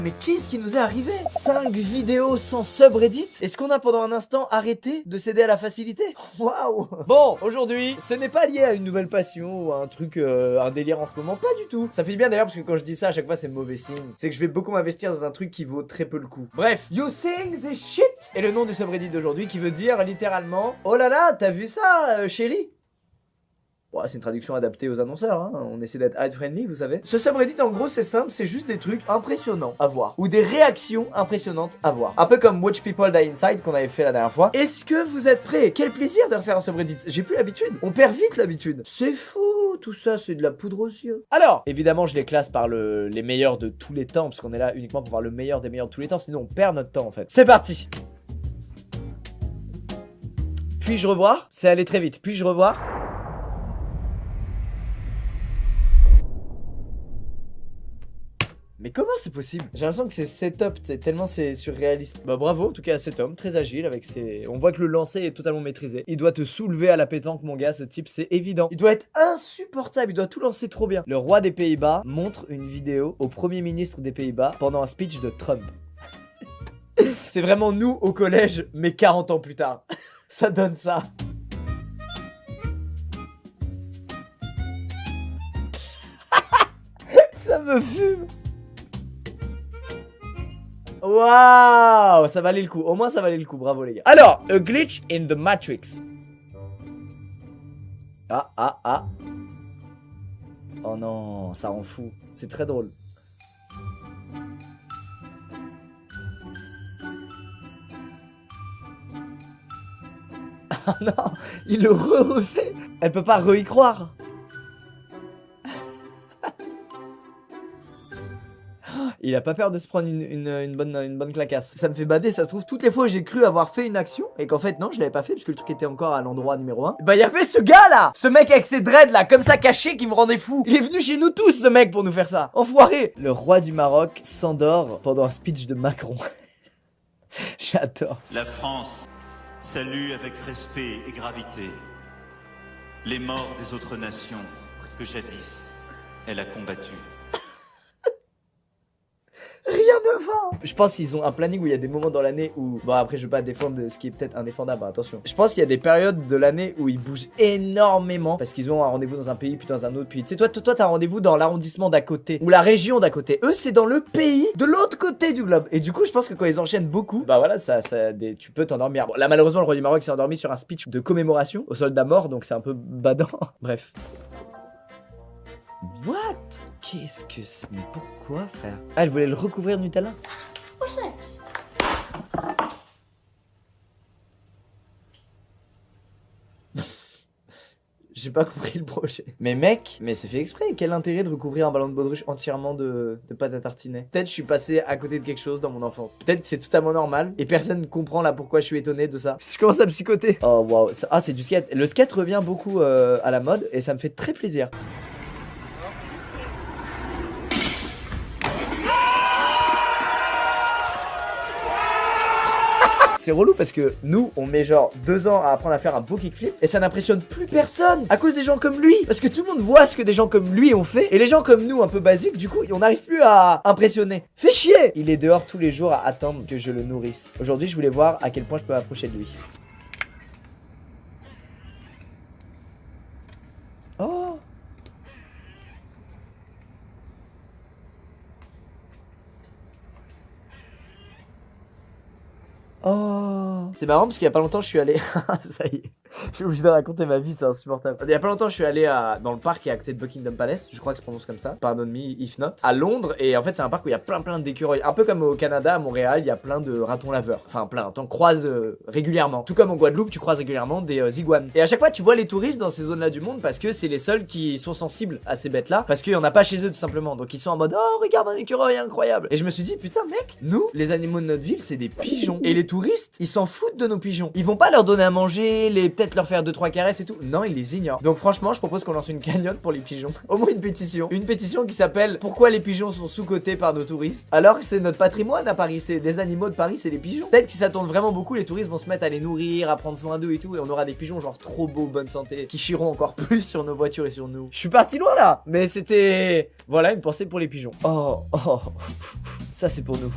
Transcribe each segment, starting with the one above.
Mais qu'est-ce qui nous est arrivé? 5 vidéos sans subreddit? Est-ce qu'on a pendant un instant arrêté de céder à la facilité? Waouh! Bon, aujourd'hui, ce n'est pas lié à une nouvelle passion ou à un truc, un délire en ce moment, pas du tout. Ça fait bien d'ailleurs parce que quand je dis ça à chaque fois c'est mauvais signe. C'est que je vais beaucoup m'investir dans un truc qui vaut très peu le coup. Bref, you think this shit est le nom du subreddit d'aujourd'hui qui veut dire littéralement oh là là, t'as vu ça, chérie? Ouais, c'est une traduction adaptée aux annonceurs, hein. On essaie d'être ad friendly, vous savez. Ce subreddit, en gros, c'est simple, c'est juste des trucs impressionnants à voir. Ou des réactions impressionnantes à voir. Un peu comme Watch People Die Inside qu'on avait fait la dernière fois. Est-ce que vous êtes prêts? Quel plaisir de refaire un subreddit. J'ai plus l'habitude. On perd vite l'habitude. C'est fou, tout ça, c'est de la poudre aux yeux. Alors, évidemment, je les classe par les meilleurs de tous les temps, parce qu'on est là uniquement pour voir le meilleur des meilleurs de tous les temps, sinon on perd notre temps, en fait. C'est parti. Puis-je revoir? C'est allé très vite. Puis-je revoir? Mais comment c'est possible? J'ai l'impression que c'est setup, tellement c'est surréaliste. Bah bravo, en tout cas à cet homme, très agile avec ses... On voit que le lancer est totalement maîtrisé. Il doit te soulever à la pétanque mon gars, ce type c'est évident. Il doit être insupportable, il doit tout lancer trop bien. Le roi des Pays-Bas montre une vidéo au premier ministre des Pays-Bas pendant un speech de Trump. C'est vraiment nous au collège, mais 40 ans plus tard. Ça donne ça. Ça me fume. Waouh, ça valait le coup. Au moins ça valait le coup. Bravo les gars. Alors, a glitch in the Matrix. Ah. Oh non, ça rend fou. C'est très drôle. Ah non, il le refait. Elle peut pas y croire. Il a pas peur de se prendre une bonne clacasse. Ça me fait bader, ça se trouve, toutes les fois où j'ai cru avoir fait une action et qu'en fait non, je l'avais pas fait parce que le truc était encore à l'endroit numéro 1. Bah il y avait ce gars là, ce mec avec ses dreads là, comme ça caché, qui me rendait fou. Il est venu chez nous tous ce mec pour nous faire ça. Enfoiré. Le roi du Maroc s'endort pendant un speech de Macron. J'adore. La France salue avec respect et gravité les morts des autres nations que jadis elle a combattues. Rien ne va. Je pense qu'ils ont un planning où il y a des moments dans l'année où... Bon après je veux pas défendre ce qui est peut-être indéfendable, attention. Je pense qu'il y a des périodes de l'année où ils bougent énormément parce qu'ils ont un rendez-vous dans un pays puis dans un autre. Puis tu sais toi t'as un rendez-vous dans l'arrondissement d'à côté ou la région d'à côté. Eux c'est dans le pays de l'autre côté du globe. Et du coup je pense que quand ils enchaînent beaucoup, bah voilà tu peux t'endormir. Bon là malheureusement le roi du Maroc s'est endormi sur un speech de commémoration aux soldats morts, donc c'est un peu badant. Bref. What? Qu'est-ce que c'est? Mais pourquoi, frère? Ah, elle voulait le recouvrir de Nutella? What's this? J'ai pas compris le projet. Mais mec, mais c'est fait exprès. Quel intérêt de recouvrir un ballon de baudruche entièrement de pâte à tartiner? Peut-être je suis passé à côté de quelque chose dans mon enfance. Peut-être c'est totalement normal et personne ne comprend là pourquoi je suis étonné de ça. Je commence à psychoter. Oh waouh. Ah, c'est du skate. Le skate revient beaucoup à la mode et ça me fait très plaisir. C'est relou parce que nous, on met genre 2 ans à apprendre à faire un beau kickflip et ça n'impressionne plus personne à cause des gens comme lui. Parce que tout le monde voit ce que des gens comme lui ont fait et les gens comme nous, un peu basiques, du coup, on n'arrive plus à impressionner. Fais chier! Il est dehors tous les jours à attendre que je le nourrisse. Aujourd'hui, je voulais voir à quel point je peux m'approcher de lui. Oh! Oh, c'est marrant parce qu'il y a pas longtemps je suis allé... Ça y est, je suis obligé de raconter ma vie, c'est insupportable. Il y a pas longtemps je suis allé dans le parc qui est à côté de Buckingham Palace, je crois que ça se prononce comme ça, pardon me if not, à Londres. Et en fait c'est un parc où il y a plein d'écureuils. Un peu comme au Canada, à Montréal, il y a plein de ratons laveurs. Enfin plein, t'en croises régulièrement. Tout comme en Guadeloupe, tu croises régulièrement des iguanes. Et à chaque fois tu vois les touristes dans ces zones là du monde parce que c'est les seuls qui sont sensibles à ces bêtes là. Parce qu'il y en a pas chez eux tout simplement. Donc ils sont en mode oh regarde un écureuil incroyable. Et je me suis dit putain mec, nous les animaux de notre ville c'est des pigeons. Et les touristes ils s'en foutent de nos pigeons. Ils vont pas leur donner à manger, peut-être peut-être leur faire 2-3 caresses et tout. Non, ils les ignorent. Donc franchement, je propose qu'on lance une cagnotte pour les pigeons. Au moins une pétition. Une pétition qui s'appelle Pourquoi les pigeons sont sous-cotés par nos touristes. Alors que c'est notre patrimoine à Paris. C'est les animaux de Paris, c'est les pigeons. Peut-être que si ça tourne vraiment beaucoup, les touristes vont se mettre à les nourrir, à prendre soin d'eux et tout. Et on aura des pigeons genre trop beaux, bonne santé, qui chieront encore plus sur nos voitures et sur nous. Je suis parti loin là. Mais c'était... Voilà, une pensée pour les pigeons. Oh, oh. Ça c'est pour nous.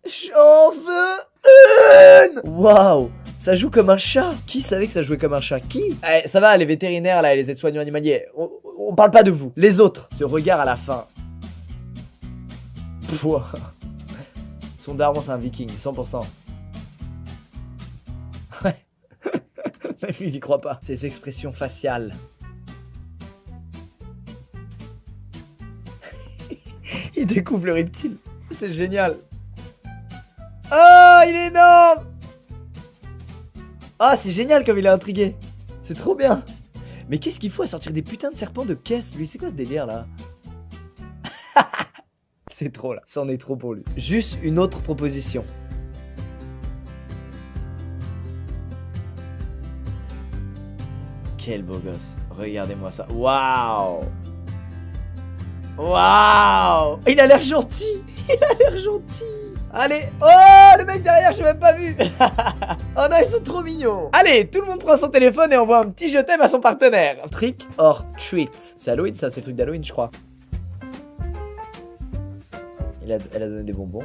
J'en veux une. Waouh. Ça joue comme un chat. Qui savait que ça jouait comme un chat? Qui? Eh, ça va, les vétérinaires là et les aides-soignants animaliers. On parle pas de vous. Les autres. Ce regard à la fin. Pouah. Son daron c'est un viking, 100%. Ouais. Même lui il y croit pas. Ses expressions faciales. Il découvre le reptile. C'est génial. Oh, il est énorme. Ah, c'est génial comme il est intrigué. C'est trop bien. Mais qu'est-ce qu'il faut à sortir des putains de serpents de caisse, lui? C'est quoi ce délire, là? C'est trop, là. C'en est trop pour lui. Juste une autre proposition. Quel beau gosse. Regardez-moi ça. Waouh. Waouh. Il a l'air gentil. Il a l'air gentil. Allez, oh, le mec derrière, j'ai même pas vu. Oh non, ils sont trop mignons. Allez, tout le monde prend son téléphone et envoie un petit je t'aime à son partenaire. Trick or treat. C'est Halloween, ça, c'est le truc d'Halloween, je crois. Elle a donné des bonbons.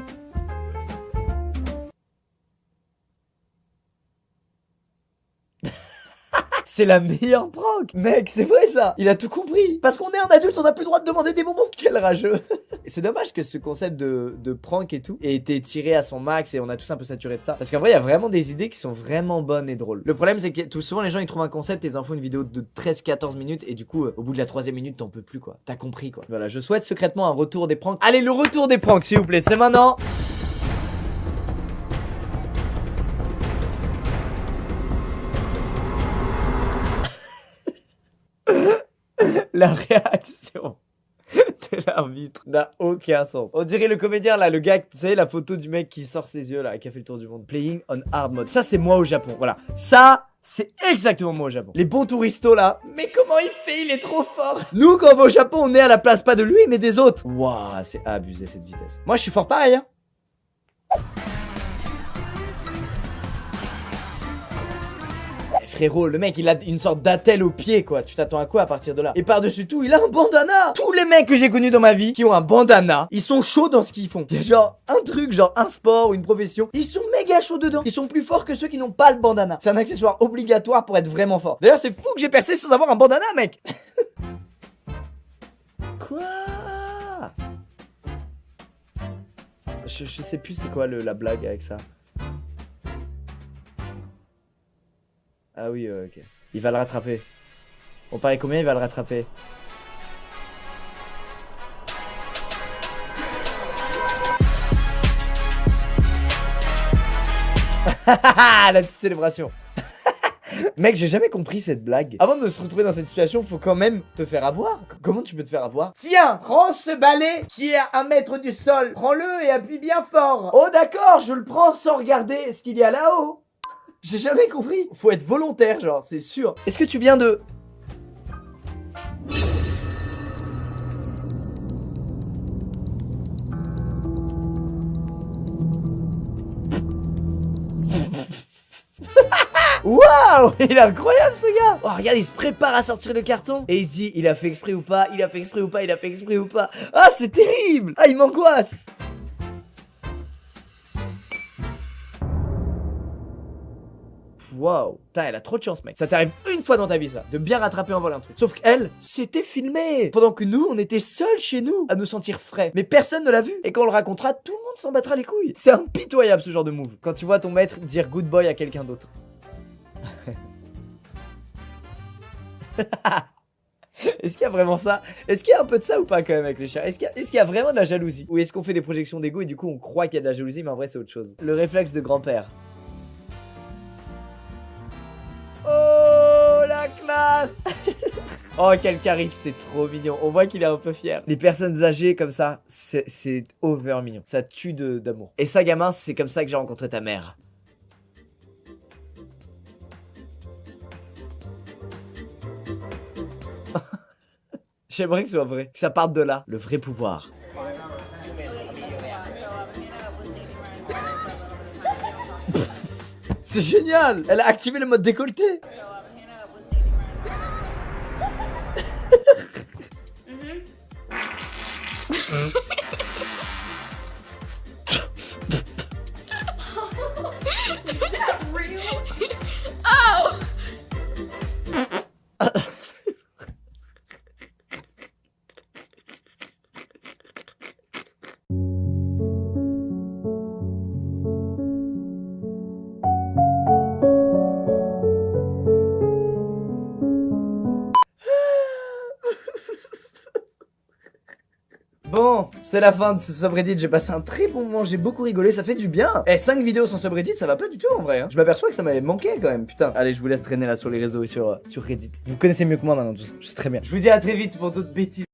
C'est la meilleure prank. Mec, c'est vrai ça. Il a tout compris. Parce qu'on est un adulte, on n'a plus le droit de demander des bonbons. Quel rageux. C'est dommage que ce concept de prank et tout ait été tiré à son max et on a tous un peu saturé de ça. Parce qu'en vrai, il y a vraiment des idées qui sont vraiment bonnes et drôles. Le problème, c'est que tout souvent, les gens, ils trouvent un concept et ils en font une vidéo de 13-14 minutes et du coup, au bout de la 3e minute, t'en peux plus quoi. T'as compris quoi. Voilà, je souhaite secrètement un retour des pranks. Allez, le retour des pranks, s'il vous plaît. C'est maintenant. La réaction de l'arbitre n'a aucun sens. On dirait le comédien là, le gars, tu sais, la photo du mec qui sort ses yeux là, qui a fait le tour du monde. Playing on hard mode. Ça, c'est moi au Japon. Voilà. Ça, c'est exactement moi au Japon. Les bons touristos là. Mais comment il fait? Il est trop fort. Nous, quand on va au Japon, on est à la place pas de lui, mais des autres. Waouh, c'est abusé cette vitesse. Moi, je suis fort pareil, hein. Frérot, le mec il a une sorte d'attelle au pied quoi. Tu t'attends à quoi à partir de là? Et par-dessus tout, il a un bandana. Tous les mecs que j'ai connus dans ma vie qui ont un bandana, ils sont chauds dans ce qu'ils font. Il y a genre un truc, genre un sport ou une profession, ils sont méga chauds dedans. Ils sont plus forts que ceux qui n'ont pas le bandana. C'est un accessoire obligatoire pour être vraiment fort. D'ailleurs, c'est fou que j'ai percé sans avoir un bandana, mec. Quoi? Je sais plus c'est quoi la blague avec ça. Ah oui, ok. Il va le rattraper. On paraît combien il va le rattraper? La petite célébration. Mec, j'ai jamais compris cette blague. Avant de se retrouver dans cette situation, faut quand même te faire avoir. Comment tu peux te faire avoir? Tiens, prends ce balai qui est à 1 mètre du sol. Prends-le et appuie bien fort. Oh d'accord, je le prends sans regarder ce qu'il y a là-haut. J'ai jamais compris. Faut être volontaire, genre, c'est sûr. Est-ce que tu viens de... Waouh, il est incroyable ce gars. Oh regarde, il se prépare à sortir le carton et il se dit, il a fait exprès ou pas, il a fait exprès ou pas, il a fait exprès ou pas. Ah c'est terrible. Ah il m'angoisse. Waouh, putain, elle a trop de chance, mec. Ça t'arrive une fois dans ta vie, ça, de bien rattraper en vol un truc. Sauf qu'elle, c'était filmé. Pendant que nous, on était seuls chez nous, à nous sentir frais. Mais personne ne l'a vu. Et quand on le racontera, tout le monde s'en battra les couilles. C'est impitoyable ce genre de move. Quand tu vois ton maître dire good boy à quelqu'un d'autre. Est-ce qu'il y a vraiment ça? Est-ce qu'il y a un peu de ça ou pas quand même avec les chats? Est-ce qu'il y a vraiment de la jalousie? Ou est-ce qu'on fait des projections d'ego et du coup on croit qu'il y a de la jalousie mais en vrai c'est autre chose? Le réflexe de grand-père. Oh la classe. Oh, quel charisme, c'est trop mignon. On voit qu'il est un peu fier. Les personnes âgées comme ça, c'est over mignon. Ça tue d'amour. Et ça, gamin, c'est comme ça que j'ai rencontré ta mère. J'aimerais que ce soit vrai. Que ça parte de là. Le vrai pouvoir. C'est génial! Elle a activé le mode décolleté! Oh! Bon, c'est la fin de ce subreddit, j'ai passé un très bon moment, j'ai beaucoup rigolé, ça fait du bien. Eh, 5 vidéos sans subreddit, ça va pas du tout en vrai, hein. Je m'aperçois que ça m'avait manqué quand même, putain. Allez, je vous laisse traîner là sur les réseaux et sur Reddit. Vous connaissez mieux que moi maintenant tout ça, je sais très bien. Je vous dis à très vite pour d'autres bêtises.